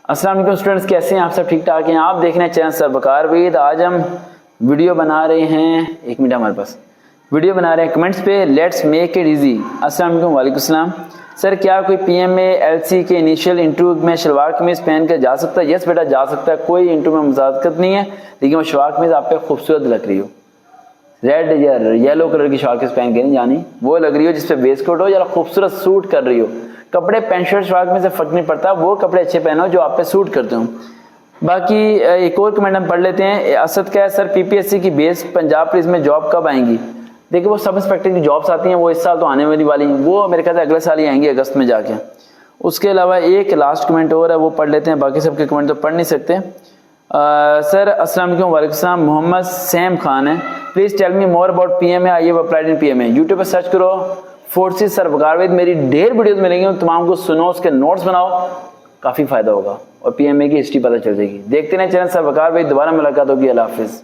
अस्सलाम वालेकुम स्टूडेंट्स, कैसे हैं आप सब? ठीक ठाक हैं? आप देख रहे हैं चैनल सर वकार विद। आज हम वीडियो बना रहे हैं, एक मिनट हमारे पास वीडियो बना रहे हैं कमेंट्स पे। Let's make it easy. अस्सलाम वालेकुम। वालेकुम सलाम। सर क्या कोई पीएमए एलसी के इनिशियल इंटरव्यू में शलवार कमीज पहन कर जा सकता है? यस बेटा जा सकता है, कोई इंटरव्यू में मुजाकरत नहीं है, लेकिन वो शलवार कमीज आप पे खूबसूरत लग रही हो, रेड या येलो कलर की शलवार कमीज पहन के नहीं जानी, वो लग रही हो जिसपे वेस्ट कोट हो या खूबसूरत सूट कर रही हो। कपड़े पैंट शर्ट शलवार कमीज से फर्क नहीं पड़ता, वो कपड़े अच्छे पहनो जो आप पे सूट करते हो। बाकी एक और कमेंट हम पढ़ लेते हैं। असद क्या है, सर पीपीएससी की बेस पंजाब पुलिस में जॉब कब आएंगी? देखिए वो सब इंस्पेक्टर की जॉब्स आती हैं, वो इस साल तो आने वाली हैं, वो मेरे ख्याल से अगले साल ही आएंगी अगस्त में जाके। उसके अलावा एक लास्ट कमेंट और है, वो पढ़ लेते हैं, बाकी सबके कमेंट तो पढ़ नहीं सकते। सर अस्सलाम वालेकुम। वालेकुम सलाम। मोहम्मद सैम खान है, please tell me more about PMA. I have applied in PMA. YouTube पर सर्च करो फोर्सेस सर वकार विद, मेरी ढेर वीडियोस मिलेंगे, तमाम को सुनो, उसके नोट्स बनाओ, काफी फायदा होगा और पीएमए की हिस्ट्री पता चल जाएगी। देखते रहें चैनल सर वकार विद। दोबारा मुलाकात होगी। अल्लाह हाफिज।